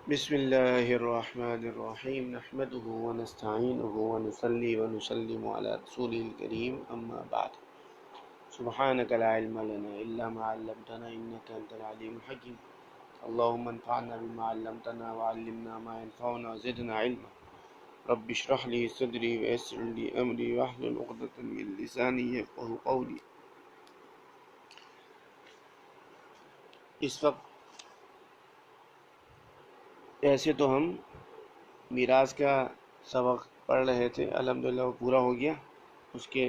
بسم اللہ الرحمن الرحیم نحمده ونستعینه ونصلی ونسلم علی رسول الکریم اما بعد سبحانک لا علم لنا الا ما علمتنا انک انت العلیم الحکیم اللهم انفعنا بما علمتنا وعلمنا ما ينفعنا وزدنا علما رب اشرح لي صدری ويسر لي امری واحلل عقدۃ من لسانی یفقهوا قولی۔ اس وقت ایسے تو ہم میراث کا سبق پڑھ رہے تھے، الحمدللہ وہ پورا ہو گیا، اس کے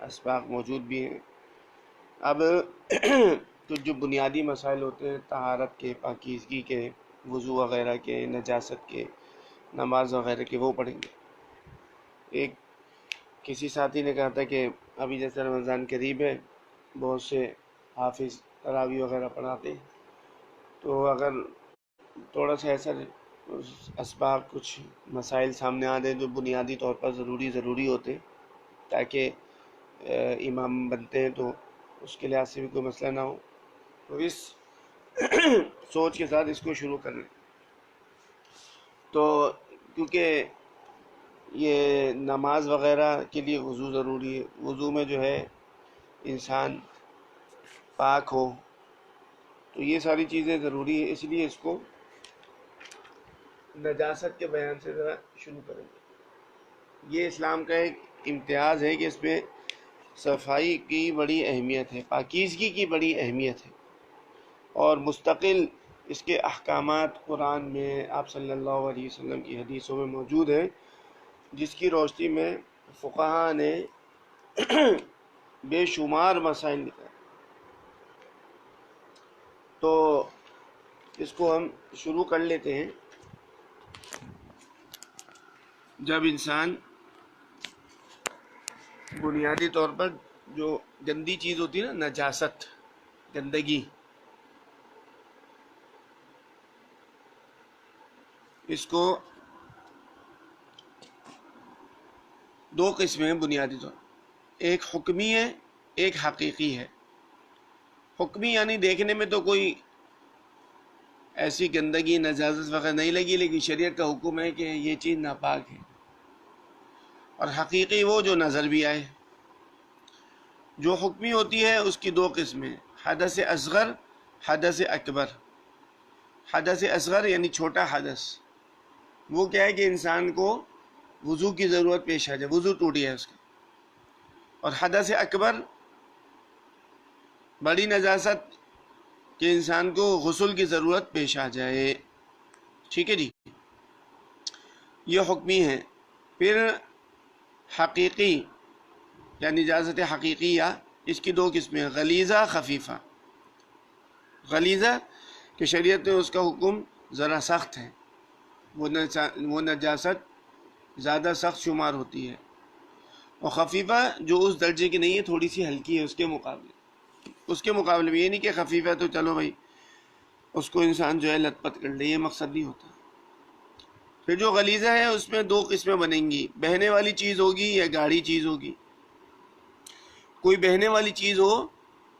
اسباق موجود بھی ہیں۔ اب کچھ جو بنیادی مسائل ہوتے ہیں طہارت کے، پاکیزگی کے، وضو وغیرہ کے، نجاست کے، نماز وغیرہ کے، وہ پڑھیں گے۔ ایک کسی ساتھی نے کہا تھا کہ ابھی جیسے رمضان قریب ہے، بہت سے حافظ تراویح وغیرہ پڑھاتے ہیں، تو اگر تھوڑا سا ایسا اسباق کچھ مسائل سامنے آ دیں جو بنیادی طور پر ضروری ہوتے تاکہ امام بنتے ہیں تو اس کے لحاظ سے بھی کوئی مسئلہ نہ ہو، تو اس سوچ کے ساتھ اس کو شروع کر لیں۔ تو کیونکہ یہ نماز وغیرہ کے لیے وضو ضروری ہے، وضو میں جو ہے انسان پاک ہو، تو یہ ساری چیزیں ضروری ہے، اس لیے اس کو نجاست کے بیان سے ذرا شروع کریں گے۔ یہ اسلام کا ایک امتیاز ہے کہ اس میں صفائی کی بڑی اہمیت ہے، پاکیزگی کی بڑی اہمیت ہے، اور مستقل اس کے احکامات قرآن میں، آپ صلی اللہ علیہ وسلم کی حدیثوں میں موجود ہیں، جس کی روشنی میں فقہاء نے بے شمار مسائل نکالے۔ تو اس کو ہم شروع کر لیتے ہیں۔ جب انسان بنیادی طور پر جو گندی چیز ہوتی ہے نا، نجاست، گندگی، اس کو دو قسمیں ہیں بنیادی طور پر، ایک حکمی ہے، ایک حقیقی ہے۔ حکمی یعنی دیکھنے میں تو کوئی ایسی گندگی نجاست وغیرہ نہیں لگی، لیکن شریعت کا حکم ہے کہ یہ چیز ناپاک ہے۔ اور حقیقی وہ جو نظر بھی آئے۔ جو حکمی ہوتی ہے اس کی دو قسمیں، حدث اصغر، حدث اکبر۔ حدث اصغر یعنی چھوٹا حدث، وہ کیا ہے کہ انسان کو وضو کی ضرورت پیش آ جائے، وضو ٹوٹ گیا اس کا۔ اور حدث اکبر بڑی نجاست کہ انسان کو غسل کی ضرورت پیش آ جائے۔ ٹھیک ہے جی، یہ حکمی ہے۔ پھر حقیقی یعنی نجاست حقیقیہ، اس کی دو قسمیں، غلیظہ، خفیفہ۔ غلیظہ کہ شریعت میں اس کا حکم ذرا سخت ہے، وہ نجاست زیادہ سخت شمار ہوتی ہے۔ اور خفیفہ جو اس درجے کی نہیں ہے، تھوڑی سی ہلکی ہے اس کے مقابلے میں۔ یہ نہیں کہ خفیفہ تو چلو بھائی اس کو انسان جو ہے لت پت کر لے، یہ مقصد نہیں ہوتا۔ پھر جو غلیظہ ہے اس میں دو قسمیں بنیں گی، بہنے والی چیز ہوگی یا گاڑھی چیز ہوگی۔ کوئی بہنے والی چیز ہو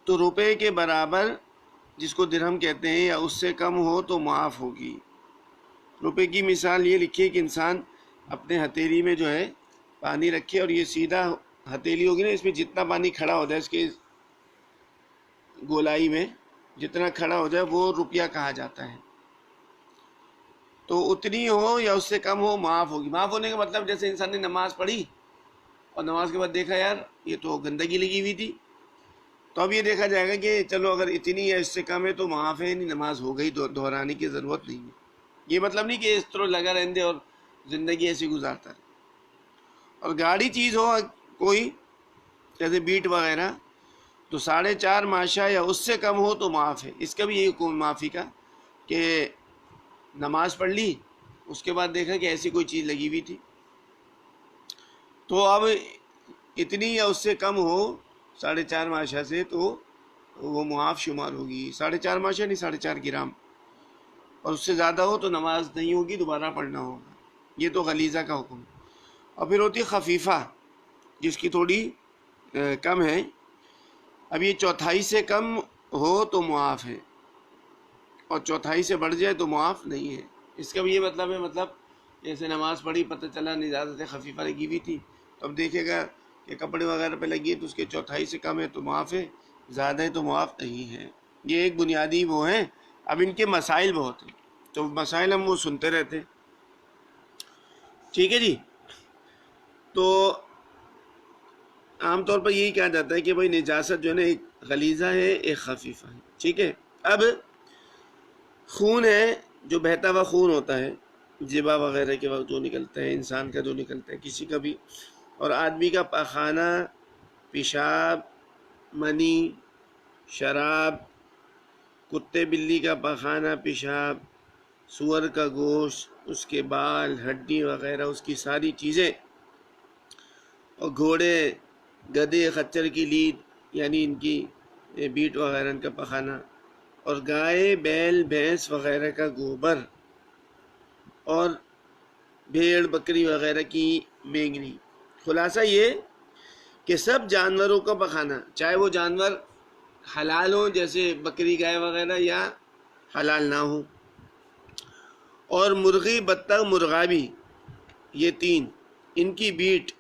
تو روپے کے برابر، جس کو درہم کہتے ہیں، یا اس سے کم ہو تو معاف ہوگی۔ روپے کی مثال یہ لکھی ہے کہ انسان اپنے ہتھیلی میں جو ہے پانی رکھے، اور یہ سیدھا ہتھیلی ہوگی نا، اس میں جتنا پانی کھڑا ہو جائے، اس کے گولائی میں جتنا کھڑا ہو جائے وہ روپیہ کہا جاتا ہے۔ تو اتنی ہو یا اس سے کم ہو، معاف ہوگی۔ معاف ہونے کا مطلب جیسے انسان نے نماز پڑھی اور نماز کے بعد دیکھا یار یہ تو گندگی لگی ہوئی تھی، تو اب یہ دیکھا جائے گا کہ چلو اگر اتنی یا اس سے کم ہے تو معاف ہے، نہیں نماز ہو گئی، دہرانے کی ضرورت نہیں ہے۔ یہ مطلب نہیں کہ اس طرح لگا رہنے دے اور زندگی ایسی گزارتا رہے۔ اور گاڑی چیز ہو کوئی، جیسے بیٹ وغیرہ، تو 4.5 ماشا یا اس سے کم ہو تو معاف ہے۔ اس کا بھی یہی حکم معافی کا کہ نماز پڑھ لی، اس کے بعد دیکھا کہ ایسی کوئی چیز لگی ہوئی تھی، تو اب اتنی یا اس سے کم ہو 4.5 ماشا سے تو وہ معاف شمار ہوگی۔ 4.5 ماشا نہیں، 4.5 گرام، اور اس سے زیادہ ہو تو نماز نہیں ہوگی، دوبارہ پڑھنا ہوگا۔ یہ تو غلیظہ کا حکم ہے۔ اور پھر ہوتی ہے خفیفہ، جس کی تھوڑی کم ہے۔ اب یہ 1/4 سے کم ہو تو معاف ہے، اور 1/4 سے بڑھ جائے تو معاف نہیں ہے۔ اس کا بھی یہ مطلب ہے، مطلب جیسے نماز پڑھی پتہ چلا نجاست خفیفہ لگی ہوئی تھی، تو اب دیکھے گا کہ کپڑے وغیرہ پہ لگی ہے تو اس کے چوتھائی سے کم ہے تو معاف ہے، زیادہ ہے تو معاف نہیں ہے۔ یہ ایک بنیادی وہ ہیں۔ اب ان کے مسائل بہت ہیں، تو مسائل ہم وہ سنتے رہتے ہیں، ٹھیک ہے جی۔ تو عام طور پر یہی کہا جاتا ہے کہ بھائی نجاست جو ہے نا ایک غلیظہ ہے ایک خفیفہ ہے، ٹھیک ہے۔ اب خون ہے، جو بہتا ہوا خون ہوتا ہے ذبح وغیرہ کے وقت جو نکلتا ہے، انسان کا جو نکلتا ہے کسی کا بھی، اور آدمی کا پاخانہ، پیشاب، منی، شراب، کتے بلی کا پاخانہ، پیشاب، سور کا گوشت، اس کے بال، ہڈی وغیرہ، اس کی ساری چیزیں، اور گھوڑے، گدھے، خچر کی لید یعنی ان کی بیٹ وغیرہ ان کا پخانہ، اور گائے، بیل، بھینس وغیرہ کا گوبر، اور بھیڑ بکری وغیرہ کی بینگنی۔ خلاصہ یہ کہ سب جانوروں کا پخانہ، چاہے وہ جانور حلال ہوں جیسے بکری گائے وغیرہ یا حلال نہ ہوں، اور مرغی، بطخ، مرغابی، یہ تین، ان کی بیٹ،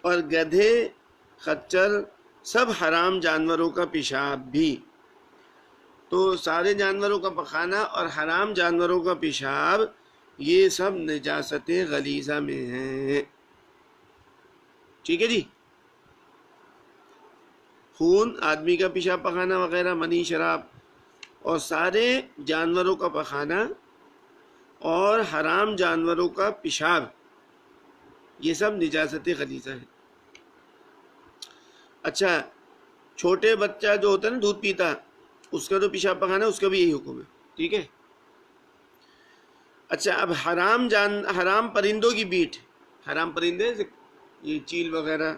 اور گدھے، خچر، سب حرام جانوروں کا پیشاب بھی۔ تو سارے جانوروں کا پخانہ اور حرام جانوروں کا پیشاب یہ سب نجاست غلیظہ میں ہیں، ٹھیک ہے جی۔ خون، آدمی کا پیشاب پخانہ وغیرہ، منی، شراب، اور سارے جانوروں کا پخانہ اور حرام جانوروں کا پیشاب، یہ سب نجاست غلیظہ ہے۔ اچھا، چھوٹے بچہ جو ہوتا ہے نا دودھ پیتا، اس کا جو پیشاب پخانہ اس کا بھی یہی حکم ہے، ٹھیک ہے۔ اچھا، اب حرام پرندوں کی بیٹ، حرام پرندے یہ چیل وغیرہ،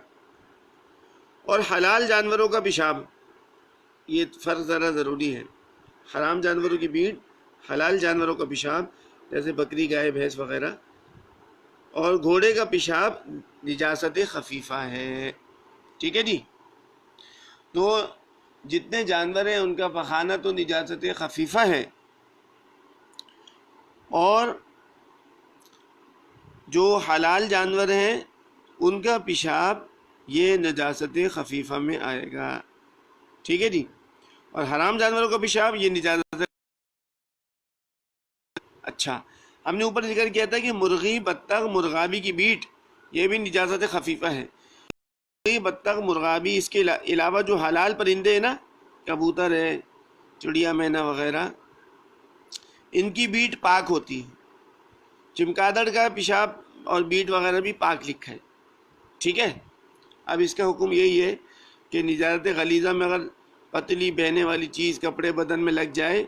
اور حلال جانوروں کا پیشاب، یہ فرق ذرا ضروری ہے۔ حرام جانوروں کی بیٹ، حلال جانوروں کا پیشاب جیسے بکری، گائے، بھینس وغیرہ، اور گھوڑے کا پیشاب نجاست خفیفہ ہے، ٹھیک ہے جی۔ تو جتنے جانور ہیں ان کا پخانہ تو نجاست خفیفہ ہے، اور جو حلال جانور ہیں ان کا پیشاب یہ نجاست خفیفہ میں آئے گا، ٹھیک ہے جی۔ اور حرام جانوروں کا پیشاب یہ نجاست۔ اچھا، ہم نے اوپر ذکر کیا تھا کہ مرغی، بطخ، مرغابی کی بیٹ یہ بھی نجاست خفیفہ ہے۔ مرغی، بطخ، مرغابی، اس کے علاوہ جو حلال پرندے ہیں نا، کبوتر ہے، چڑیا، مینا وغیرہ، ان کی بیٹ پاک ہوتی ہے۔ چمگادڑ کا پیشاب اور بیٹ وغیرہ بھی پاک لکھا ہے، ٹھیک ہے۔ اب اس کا حکم یہی ہے کہ نجاست غلیظہ میں اگر پتلی بہنے والی چیز کپڑے بدن میں لگ جائے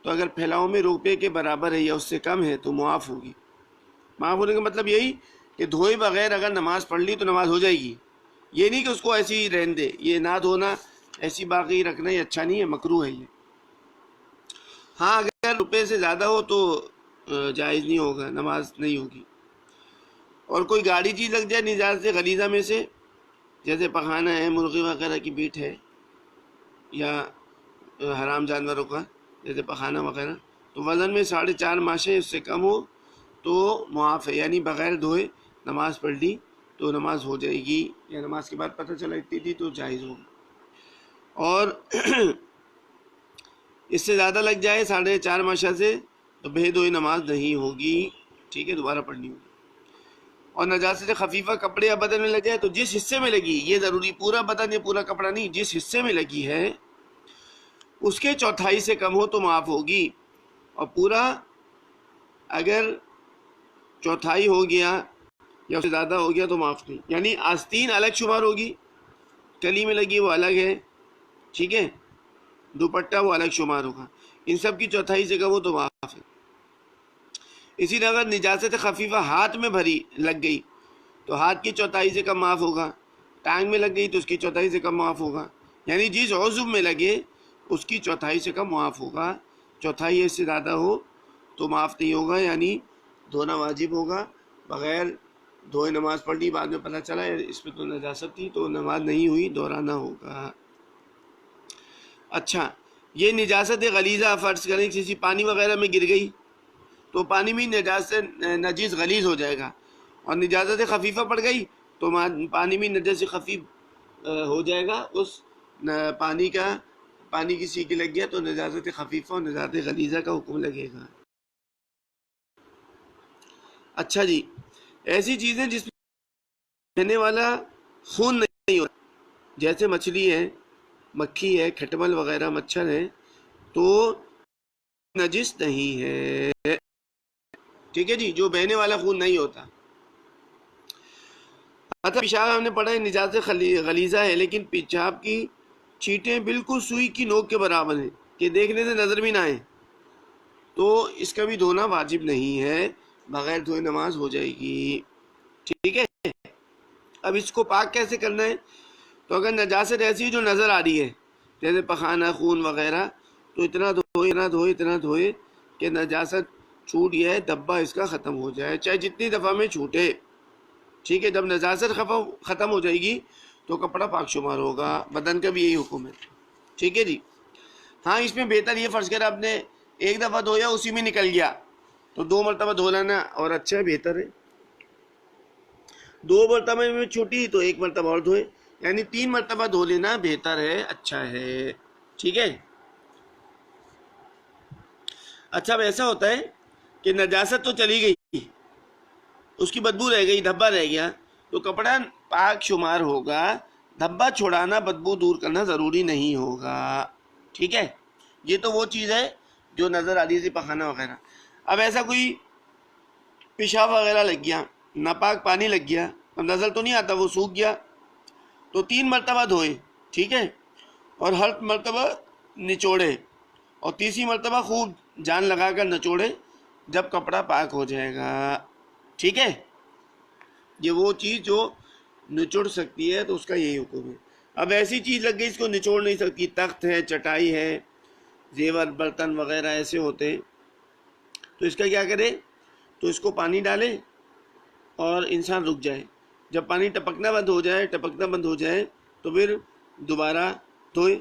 تو اگر پھیلاؤ میں روپے کے برابر ہے یا اس سے کم ہے تو معاف ہوگی۔ معاف ہونے کا مطلب یہی کہ دھوئے بغیر اگر نماز پڑھ لی تو نماز ہو جائے گی، یہ نہیں کہ اس کو ایسی ہی رہن دے، یہ نہ دھونا ایسی باقی رکھنا یہ اچھا نہیں ہے، مکروہ ہے یہ۔ ہاں، اگر روپے سے زیادہ ہو تو جائز نہیں ہوگا، نماز نہیں ہوگی۔ اور کوئی گاڑی چیز لگ جائے نجاست غلیظہ میں سے، جیسے پخانہ ہے، مرغی وغیرہ کی بیٹ ہے، یا حرام جانوروں کا جیسے پخانہ وغیرہ، تو وزن میں 4.5 ماشے اس سے کم ہو تو معاف ہے، یعنی بغیر دھوئے نماز پڑھ لی تو نماز ہو جائے گی، یا نماز کے بعد پتہ چلا اتنی تھی تو جائز ہوگی۔ اور اس سے زیادہ لگ جائے 4.5 ماشا سے تو بے دھوئے نماز نہیں ہوگی، ٹھیک ہے، دوبارہ پڑھنی ہوگی۔ اور نجاست خفیفہ کپڑے یا بدن میں لگ جائے تو جس حصے میں لگی، یہ ضروری پورا بدن یا پورا کپڑا نہیں، جس حصے میں لگی ہے اس کے چوتھائی سے کم ہو تو معاف ہوگی، اور پورا اگر چوتھائی ہو گیا یا اس سے زیادہ ہو گیا تو معاف نہیں، یعنی آستین الگ شمار ہوگی، کلی میں لگی وہ الگ ہے، ٹھیک ہے، دوپٹہ وہ الگ شمار ہوگا، ان سب کی چوتھائی سے کم ہو تو معاف ہے۔ اسی طرح اگر نجاست خفیفہ ہاتھ میں بھری لگ گئی تو ہاتھ کی چوتھائی سے کم معاف ہوگا، ٹانگ میں لگ گئی تو اس کی چوتھائی سے کم معاف ہوگا، یعنی جس عضو میں لگے اس کی چوتھائی سے کم معاف ہوگا، چوتھائی اس سے زیادہ ہو تو معاف نہیں ہوگا، یعنی دھونا واجب ہوگا، بغیر دھوئے نماز پڑھ لی، بعد میں پتہ چلا اس پہ تو نجاست تھی تو نماز نہیں ہوئی، دہرانا ہوگا۔ اچھا، یہ نجاست غلیظہ فرض کریں کسی پانی وغیرہ میں گر گئی تو پانی بھی نجس غلیظ ہو جائے گا، اور نجاست خفیفہ پڑ گئی تو پانی بھی نجس خفیف ہو جائے گا، اس پانی کی سیکھ لگ گیا تو نجاست خفیفہ اور نجاست غلیظہ کا حکم لگے گا۔ اچھا جی، ایسی چیزیں جس میں رہنے والا خون نہیں ہوتا، جیسے مچھلی ہے، مکھی ہے، کھٹمل وغیرہ مچھر ہے، تو نجس نہیں ہے، ٹھیک ہے جی، جو بہنے والا خون نہیں ہوتا۔ پیشاب ہم نے پڑھا ہے نجاست غلیظہ ہے، لیکن پیشاب کی چھینٹیں بالکل سوئی کی نوک کے برابر ہیں کہ دیکھنے سے نظر بھی نہ آئے، تو اس کا بھی دھونا واجب نہیں ہے، بغیر دھوئے نماز ہو جائے گی، ٹھیک ہے۔ اب اس کو پاک کیسے کرنا ہے؟ تو اگر نجاست ایسی جو نظر آ رہی ہے، جیسے پخانہ، خون وغیرہ، تو اتنا دھوئے کہ نجاست چھوٹ جائے، دھبا اس کا ختم ہو جائے، چاہے جتنی دفعہ میں چھوٹے، ٹھیک ہے۔ جب نجاست ختم ہو جائے گی تو کپڑا پاک شمار ہوگا، بدن کا بھی یہی حکم ہے، ٹھیک ہے جی۔ ہاں، اس میں بہتر یہ فرض کر آپ نے ایک دفعہ دھویا اسی میں نکل گیا تو 2 مرتبہ دھو لینا، اور اچھا ہے، بہتر ہے۔ 2 مرتبہ میں چھوٹی تو 1 مرتبہ اور دھوئے، یعنی 3 مرتبہ دھو لینا بہتر ہے، اچھا ہے، ٹھیک ہے۔ اچھا، اب ایسا ہوتا ہے کہ نجاست تو چلی گئی، اس کی بدبو رہ گئی، دھبا رہ گیا، تو کپڑا پاک شمار ہوگا، دھبا چھوڑانا، بدبو دور کرنا ضروری نہیں ہوگا، ٹھیک ہے۔ یہ تو وہ چیز ہے جو نظر آ رہی تھی، پخانہ وغیرہ۔ اب ایسا کوئی پیشاب وغیرہ لگ گیا، ناپاک پانی لگ گیا، اب نظر تو نہیں آتا، وہ سوکھ گیا، تو 3 مرتبہ دھوئے، ٹھیک ہے، اور ہر مرتبہ نچوڑے، اور تیسری مرتبہ خوب جان لگا کر نچوڑے، جب کپڑا پاک ہو جائے گا، ٹھیک ہے۔ یہ وہ چیز جو نچوڑ سکتی ہے تو اس کا یہی حکم ہے۔ اب ایسی چیز لگ گئی اس کو نچوڑ نہیں سکتی، تخت ہے، چٹائی ہے، زیور برتن وغیرہ ایسے ہوتے، تو اس کا کیا کرے؟ تو اس کو پانی ڈالے اور انسان رک جائے، جب پانی ٹپکنا بند ہو جائے تو پھر دوبارہ دھوئے،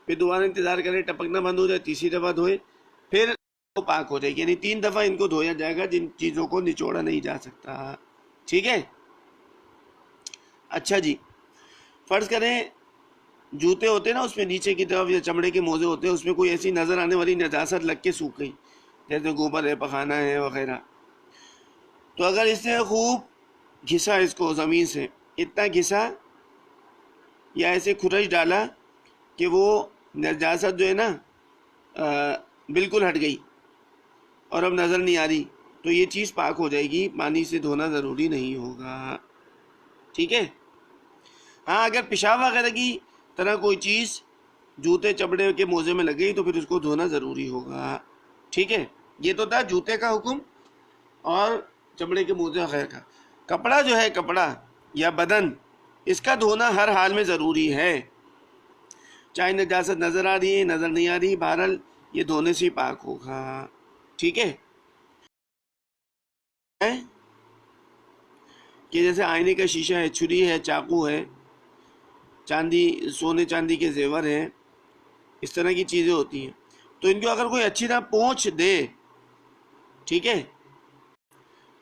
پھر دوبارہ انتظار کرے، ٹپکنا بند ہو جائے، تیسری دفعہ دھوئے، پھر وہ پاک ہو جائے گی، یعنی 3 دفعہ ان کو دھویا جائے گا جن چیزوں کو نچوڑا نہیں جا سکتا، ٹھیک ہے۔ اچھا جی، فرض کریں جوتے ہوتے ہیں نا، اس میں نیچے کی طرف یا چمڑے کے موزے ہوتے ہیں، اس میں کوئی ایسی نظر آنے والی نجاست لگ کے سوکھ گئی، جیسے گوبر ہے، پخانہ ہے وغیرہ، تو اگر اس نے خوب گھسا اس کو زمین سے، اتنا گھسا یا ایسے کھرچ ڈالا کہ وہ نجاست جو ہے نا بالکل ہٹ گئی اور اب نظر نہیں آ رہی، تو یہ چیز پاک ہو جائے گی، پانی سے دھونا ضروری نہیں ہوگا، ٹھیک ہے۔ ہاں، اگر پیشاب وغیرہ کی طرح کوئی چیز جوتے چمڑے کے موزے میں لگ گئی تو پھر اس کو دھونا ضروری ہوگا، ٹھیک ہے۔ یہ تو تھا جوتے کا حکم اور چمڑے کے موزے وغیرہ کا۔ کپڑا جو ہے، کپڑا یا بدن، اس کا دھونا ہر حال میں ضروری ہے، چاہے نجاست نظر آ رہی ہے، نظر نہیں آ رہی، بہرحال یہ دھونے سے پاک ہوگا، ٹھیک ہے۔ کہ جیسے آئینے کا شیشہ ہے، چھری ہے، چاقو ہے، سونے چاندی کے زیور ہیں، اس طرح کی چیزیں ہوتی ہیں، تو ان کو اگر کوئی اچھی طرح پوچھ دے، ٹھیک ہے،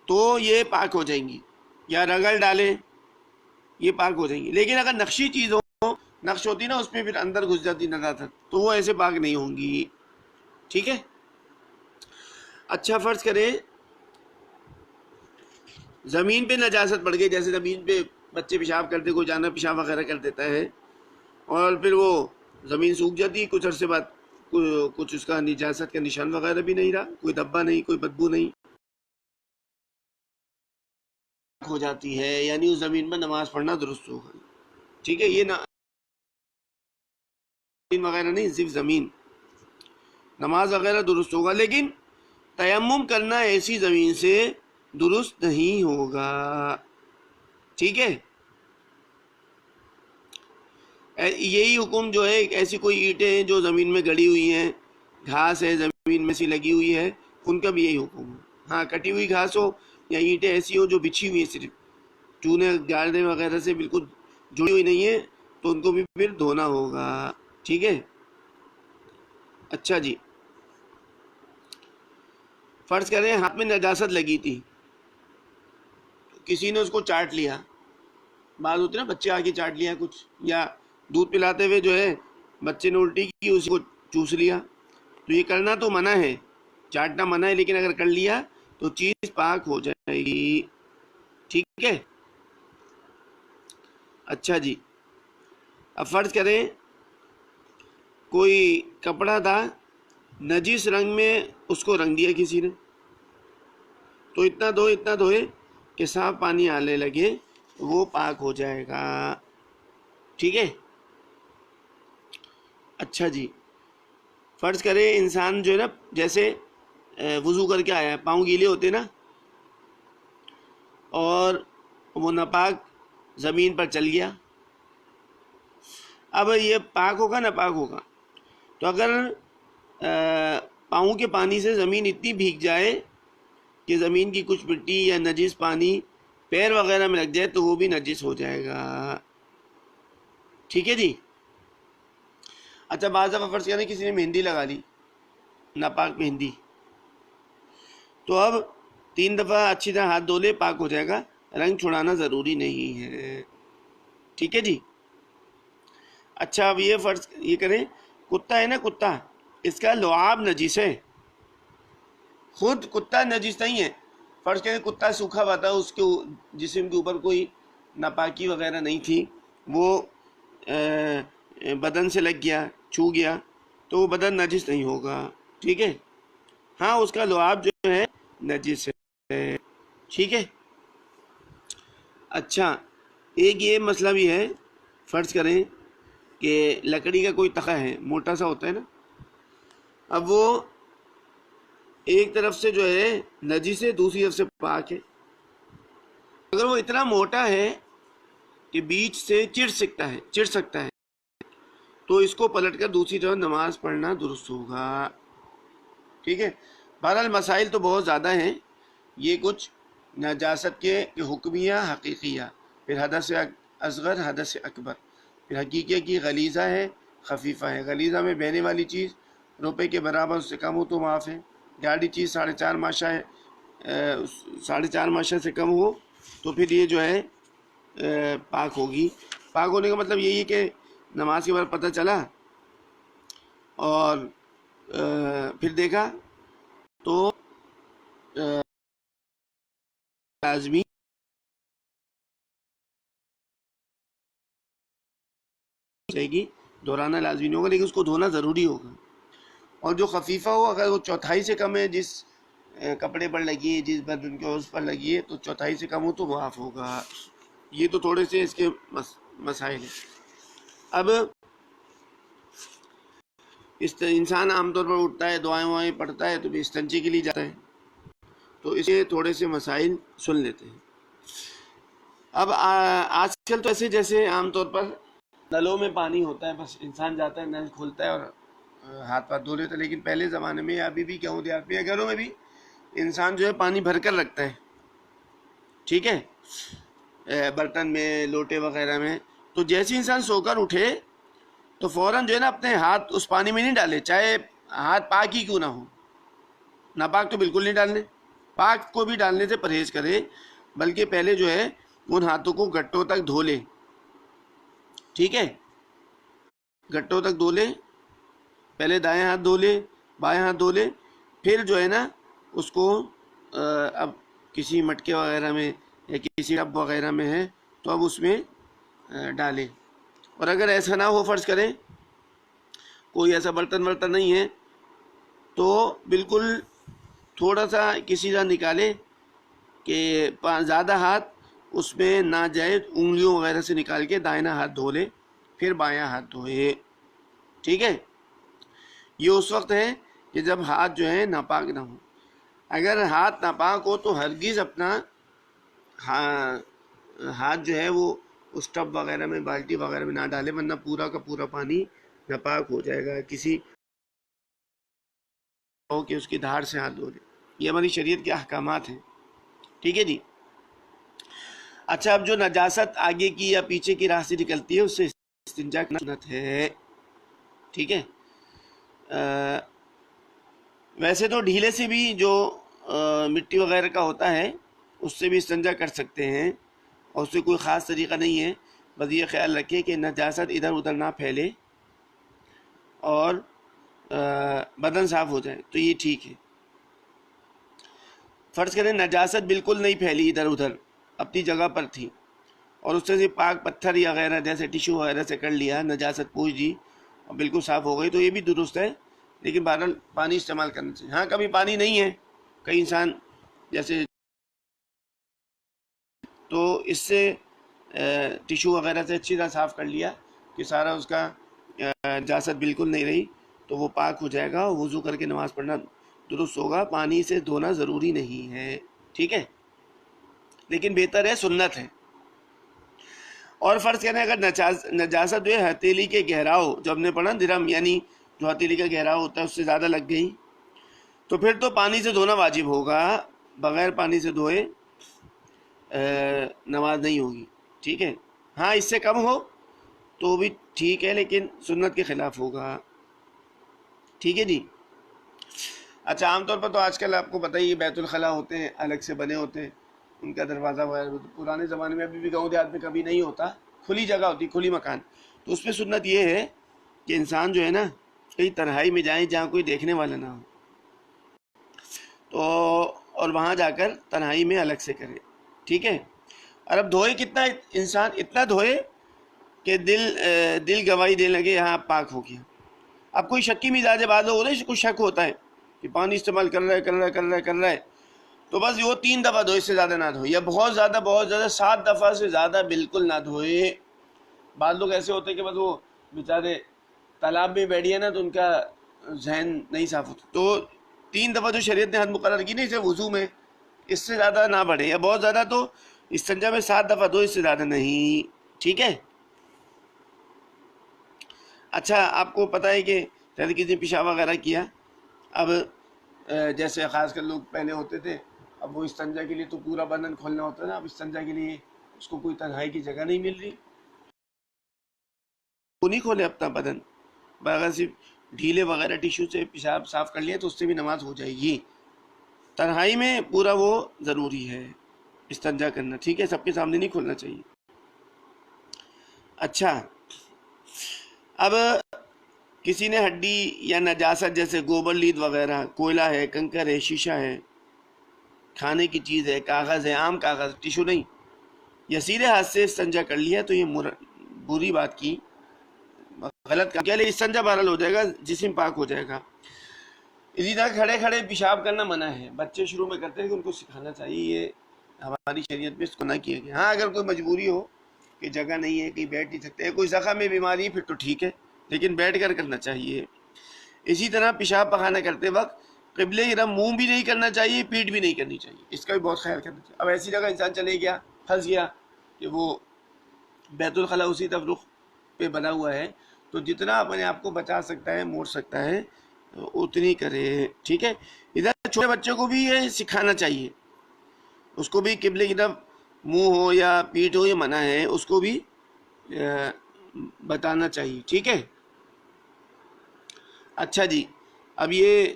تو یہ پاک ہو جائیں گی، یا رگڑ ڈالے، یہ پاک ہو جائیں گی۔ لیکن اگر نقشی چیز ہو، نقش ہوتی نا، اس میں پھر اندر گھس جاتی نجاست، تو وہ ایسے پاک نہیں ہوں گی، ٹھیک ہے۔ اچھا، فرض کریں زمین پہ نجاست پڑ گئی، جیسے زمین پہ بچے پیشاب کرتے، کوئی جانور پیشاب وغیرہ کر دیتا ہے، اور پھر وہ زمین سوکھ جاتی ہے، کچھ عرصے بعد کچھ اس کا نجاست کا نشان وغیرہ بھی نہیں رہا، کوئی دھبا نہیں، کوئی بدبو نہیں، ہو جاتی ہے، یعنی اس زمین میں نماز پڑھنا درست ہوگا، ٹھیک ہے۔ یہ زمین وغیرہ نہیں، صرف زمین، نماز وغیرہ درست ہوگا، لیکن تیمم کرنا ایسی زمین سے درست نہیں ہوگا، ٹھیک ہے۔ یہی حکم جو ہے، ایسی کوئی اینٹیں ہیں جو زمین میں گڑی ہوئی ہیں، گھاس ہے زمین میں سی لگی ہوئی ہے، ان کا بھی یہی حکم ہے۔ ہاں، کٹی ہوئی گھاس ہو یا اینٹیں ایسی ہو جو بچھی ہوئی ہیں، صرف چونے گاڑنے وغیرہ سے بالکل جڑی ہوئی نہیں ہے، تو ان کو بھی پھر دھونا ہوگا، ٹھیک ہے۔ اچھا جی، فرض کریں ہاتھ میں نجاست لگی تھی، کسی نے اس کو چاٹ لیا، بعض ہوتے نا بچے آگے چاٹ لیا کچھ، یا دودھ پلاتے ہوئے جو ہے بچے نے الٹی کی، اسی کو چوس لیا، تو یہ کرنا تو منع ہے، چاٹنا منع ہے، لیکن اگر کر لیا تو چیز پاک ہو جائے گی، ٹھیک ہے۔ اچھا جی، اب فرض کریں کوئی کپڑا تھا نجس رنگ میں، اس کو رنگ دیا کسی نے، تو اتنا دھوئے کہ صاف پانی آنے لگے، وہ پاک ہو جائے گا، ٹھیک ہے۔ اچھا جی، فرض کرے انسان جو ہے نا جیسے وضو کر کے آیا ہے، پاؤں گیلے ہوتے نا، اور وہ ناپاک زمین پر چل گیا، اب یہ پاک ہوگا ناپاک ہوگا؟ تو اگر پاؤں کے پانی سے زمین اتنی بھیگ جائے کہ زمین کی کچھ مٹی یا نجس پانی پیر وغیرہ میں لگ جائے تو وہ بھی نجس ہو جائے گا، ٹھیک ہے جی۔ اچھا، بعض دفعہ فرض کریں کسی نے مہندی لگا لی، ناپاک مہندی، تو اب 3 دفعہ اچھی طرح ہاتھ دھو لے، پاک ہو جائے گا، رنگ چھڑانا ضروری نہیں ہے، ٹھیک ہے جی۔ اچھا، اب یہ کریں، کتا ہے نا، کتا، اس کا لعاب نجس ہے، خود کتا نجس نہیں ہے، فرض کریں کتا سوکھا ہوا تھا، اس کے جسم کے اوپر کوئی ناپاکی وغیرہ نہیں تھی، وہ بدن سے لگ گیا، چھو گیا، تو وہ بدن نجس نہیں ہوگا، ٹھیک ہے، ہاں اس کا لعاب جو ہے نجس ہے، ٹھیک ہے۔ اچھا، ایک یہ مسئلہ بھی ہے، فرض کریں کہ لکڑی کا کوئی تخت ہے، موٹا سا ہوتا ہے نا، اب وہ ایک طرف سے جو ہے نجس ہے، دوسری طرف سے پاک ہے، اگر وہ اتنا موٹا ہے کہ بیچ سے چڑ سکتا ہے تو اس کو پلٹ کر دوسری طرف نماز پڑھنا درست ہوگا، ٹھیک ہے۔ بہرحال مسائل تو بہت زیادہ ہیں، یہ کچھ نجاست کے حکمیہ حقیقیہ، پھر حدث اصغر، حدث اکبر، پھر حقیقیہ کی غلیظہ ہے، خفیفہ ہے، غلیظہ میں بہنے والی چیز روپے کے برابر اس سے کم ہو تو معاف ہے، گاڑی چیز 4.5 ماشا ہے، 4.5 ماشا سے کم ہو تو پھر یہ جو ہے پاک ہوگی۔ پاک ہونے کا مطلب یہی ہے کہ نماز کے بعد پتہ چلا اور پھر دیکھا تو لازمی جائے گی، دہرانا لازمی نہیں ہوگا، لیکن اس کو دھونا ضروری ہوگا، اور جو خفیفہ ہو اگر وہ 1/4 سے کم ہے، جس کپڑے پر لگی ہے، جس بدن کے عضو پر لگی ہے، تو 1/4 سے کم ہو تو معاف ہوگا۔ یہ تو تھوڑے سے اس کے مسائل ہیں۔ اب انسان عام طور پر اٹھتا ہے، دعائیں وائیں پڑھتا ہے تو بھی استنجے کے لیے جاتا ہے، تو اس کے تھوڑے سے مسائل سن لیتے ہیں۔ اب آج کل تو ایسے جیسے عام طور پر نلوں میں پانی ہوتا ہے، بس انسان جاتا ہے، نل کھولتا ہے اور ہاتھ پاؤں دھو لیتا ہے، لیکن پہلے زمانے میں ابھی بھی گاؤں دیہات میں گھروں میں بھی انسان جو ہے پانی بھر کر رکھتا ہے، ٹھیک ہے، برتن میں، لوٹے وغیرہ میں، تو جیسے انسان سو کر اٹھے تو فوراً جو ہے نا اپنے ہاتھ اس پانی میں نہیں ڈالے، چاہے ہاتھ پاک ہی کیوں نہ ہو، ناپاک تو بالکل نہیں ڈالنے، پاک کو بھی ڈالنے سے پرہیز کرے، بلکہ پہلے جو ہے ان ہاتھوں کو گھٹوں تک دھو لے، ٹھیک ہے، گھٹوں تک دھو لے، پہلے دائیں ہاتھ دھو لے، بائیں ہاتھ دھو لے، پھر جو ہے نا اس کو اب کسی مٹکے وغیرہ میں یا کسی ٹب وغیرہ میں ہے تو اب اس میں ڈالے، اور اگر ایسا نہ ہو، فرض کریں کوئی ایسا برتن نہیں ہے تو بالکل تھوڑا سا کسی طرح نکالے کہ زیادہ ہاتھ اس میں نہ جائے، انگلیوں وغیرہ سے نکال کے دائنا ہاتھ دھو لے، پھر بایاں ہاتھ دھوئے، ٹھیک ہے۔ یہ اس وقت ہے کہ جب ہاتھ جو ہے ناپاک نہ ہو، اگر ہاتھ ناپاک ہو تو ہرگز اپنا ہاتھ جو ہے وہ اس ٹب وغیرہ میں، بالٹی وغیرہ میں نہ ڈالے، ورنہ پورا کا پورا پانی ناپاک ہو جائے گا، کسی ہو کہ اس کی دھار سے ہاتھ دھو لے۔ یہ ہماری شریعت کے احکامات ہیں، ٹھیک ہے جی۔ اچھا، اب جو نجاست آگے کی یا پیچھے کی راہ سے نکلتی ہے اس سے استنجا کرنا سنت ہے، ٹھیک ہے۔ ویسے تو ڈھیلے سے بھی جو مٹی وغیرہ کا ہوتا ہے اس سے بھی استنجا کر سکتے ہیں، اور اس سے کوئی خاص طریقہ نہیں ہے، بس یہ خیال رکھیں کہ نجاست ادھر ادھر نہ پھیلے اور بدن صاف ہو جائے تو یہ ٹھیک ہے۔ فرض کریں نجاست بالکل نہیں پھیلی، ادھر ادھر اپنی جگہ پر تھی، اور اس سے پاک پتھر یا غیرہ جیسے ٹیشو وغیرہ سے کر لیا، نجاست پوچھ دی اور بالکل صاف ہو گئی تو یہ بھی درست ہے، لیکن بہرحال پانی استعمال کرنا چاہیے۔ ہاں کبھی پانی نہیں ہے، کئی انسان جیسے تو اس سے ٹیشو وغیرہ سے اچھی طرح صاف کر لیا کہ سارا اس کا نجاست بالکل نہیں رہی تو وہ پاک ہو جائے گا، اور وضو کر کے نماز پڑھنا درست ہوگا۔ پانی سے دھونا ضروری نہیں ہے، ٹھیک ہے، لیکن بہتر ہے، سنت ہے۔ اور فرض کریں اگر نجاست جو ہے ہتھیلی کے گہراؤ، جو ہم نے پڑھا درم یعنی جو ہتھیلی کا گہراؤ ہوتا ہے اس سے زیادہ لگ گئی تو پھر تو پانی سے دھونا واجب ہوگا، بغیر پانی سے دھوئے نماز نہیں ہوگی، ٹھیک ہے۔ ہاں اس سے کم ہو تو بھی ٹھیک ہے، لیکن سنت کے خلاف ہوگا، ٹھیک ہے جی۔ اچھا عام طور پر تو آج کل آپ کو پتہ ہی ہے بیت الخلاء ہوتے ہیں، الگ سے بنے ہوتے ہیں، ان کا دروازہ وغیرہ پرانے زمانے میں ابھی بھی گاؤں دیہات میں کبھی نہیں ہوتا، کھلی جگہ ہوتی، کھلی مکان، تو اس میں سنت یہ ہے کہ انسان جو ہے نا کہیں تنہائی میں جائیں جہاں کوئی دیکھنے والا نہ ہو، تو اور وہاں جا کر تنہائی میں الگ سے کرے، ٹھیک ہے۔ اور اب دھوئے کتنا انسان؟ اتنا دھوئے کہ دل گواہی دینے لگے یہاں پاک ہو گیا۔ اب کوئی شکی مزاج بعض لوگ ہوتے ہیں کچھ شک ہوتا ہے کہ پانی استعمال کر رہا ہے تو بس وہ 3 دفعہ دھوئے، اس سے زیادہ نہ دھوئے، یا بہت زیادہ 7 دفعہ سے زیادہ بالکل نہ دھوئے۔ بعض لوگ ایسے ہوتے ہیں کہ بس وہ بیچارے تالاب میں بیٹھے ہیں نا تو ان کا ذہن نہیں صاف ہوتا، تو 3 دفعہ جو شریعت نے حد مقرر کی نا اسے وضو میں، اس سے زیادہ نہ بڑھے، یا بہت زیادہ تو استنجا میں 7 دفعہ دو، اس سے زیادہ نہیں، ٹھیک ہے۔ اچھا آپ کو پتہ ہے کہ جیسے کسی نے پیشاب وغیرہ کیا، اب جیسے خاص کر لوگ پہلے ہوتے تھے، اب وہ استنجا کے لیے تو پورا بدن کھولنا ہوتا ہے نا، اب استنجا کے لیے اس کو کوئی تنہائی کی جگہ نہیں مل رہی، وہ نہیں کھولے اپنا بدن، اگر صرف ڈھیلے وغیرہ ٹیشو سے پیشاب صاف کر لیا تو اس سے بھی نماز ہو جائے گی۔ تنہائی میں پورا وہ ضروری ہے استنجا کرنا، ٹھیک ہے، سب کے سامنے نہیں کھولنا چاہیے۔ اچھا اب کسی نے ہڈی یا نجاست جیسے گوبر لید وغیرہ، کوئلہ ہے، کنکر ہے، شیشہ ہے، کھانے کی چیز ہے، کاغذ ہے، عام کاغذ، ٹیشو نہیں، یا سیدھے ہاتھ سے استنجا کر لیا تو یہ بری بات کی، غلط کام کیا، لیکن استنجا بہرحال ہو جائے گا، جسم پاک ہو جائے گا۔ اسی طرح کھڑے کھڑے پیشاب کرنا منع ہے، بچے شروع میں کرتے ہیں کہ ان کو سکھانا چاہیے، یہ ہماری شریعت میں اس کو نہ کیا گیا۔ ہاں اگر کوئی مجبوری ہو کہ جگہ نہیں ہے، کہیں بیٹھ نہیں سکتے، کوئی زخم میں بیماری ہے پھر تو ٹھیک ہے، لیکن بیٹھ کر کرنا چاہیے۔ اسی طرح پیشاب پخانا کرتے وقت قبلے کی طرف منہ بھی نہیں کرنا چاہیے، پیٹھ بھی نہیں کرنی چاہیے، اس کا بھی بہت خیال کرنا چاہیے۔ اب ایسی جگہ انسان چلے گیا، پھنس گیا کہ وہ بیت الخلاء اسی طرف رخ پہ بنا ہوا ہے، تو جتنا اپنے آپ کو بچا سکتا ہے، موڑ سکتا ہے، اتنی کرے، ٹھیک ہے۔ ادھر چھوٹے بچے کو بھی یہ سکھانا چاہیے، اس کو بھی قبلے کی طرف منہ ہو یا پیٹھ ہو یہ منع ہے، اس کو بھی بتانا چاہیے، ٹھیک ہے۔ اچھا جی، اب یہ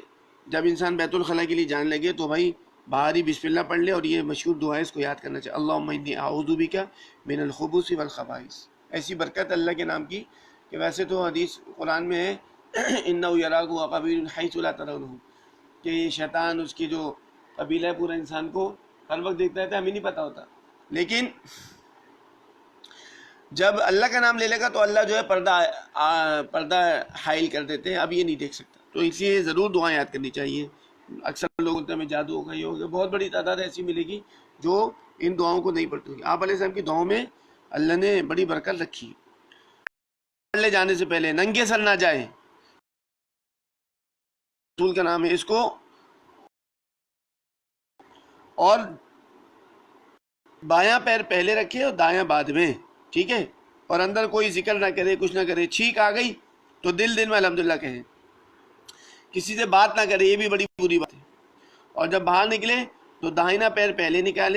جب انسان بیت الخلاء کے لیے جانے لگے تو بھائی باہر ہی بسم اللہ پڑھ لے، اور یہ مشہور دعا ہے، اس کو یاد کرنا چاہیے، اللہم انی اعوذ بک من الخبث والخبائث۔ ایسی برکت اللہ کے نام کی کہ ویسے تو حدیث قرآن میں ہے انہ یراک وقبیل حیث لا ترونہ، کہ یہ شیطان اس کی جو قبیلہ ہے پورا انسان کو ہر وقت دیکھتا ہے، ہمیں نہیں پتہ ہوتا، لیکن جب اللہ کا نام لے لے گا تو اللہ جو ہے پردہ حائل کر دیتے ہیں، اب یہ نہیں دیکھ سکتا، تو اس لیے ضرور دعائیں یاد کرنی چاہیے۔ اکثر لوگ بولتے ہیں ہمیں جادو ہوگا، یہ ہوگا، بہت بڑی تعداد ایسی ملے گی جو ان دعاؤں کو نہیں پڑھتی ہوگی۔ آپ علیہ السلام کی دعاؤں میں اللہ نے بڑی برکت رکھی، پڑھ لے جانے سے پہلے ننگے سر نہ جائیں، رسول کا نام ہے، اس کو اور بایاں پیر پہلے رکھے اور دایاں بعد میں، ٹھیک ہے، اور اندر کوئی ذکر نہ کرے، کچھ نہ کرے، چھینک آ گئی تو دل میں الحمدللہ کہیں، کسی سے بات نہ کرے، یہ بھی بڑی بری بات ہے، اور جب باہر نکلے تو داہنا پیر پہلے نکالے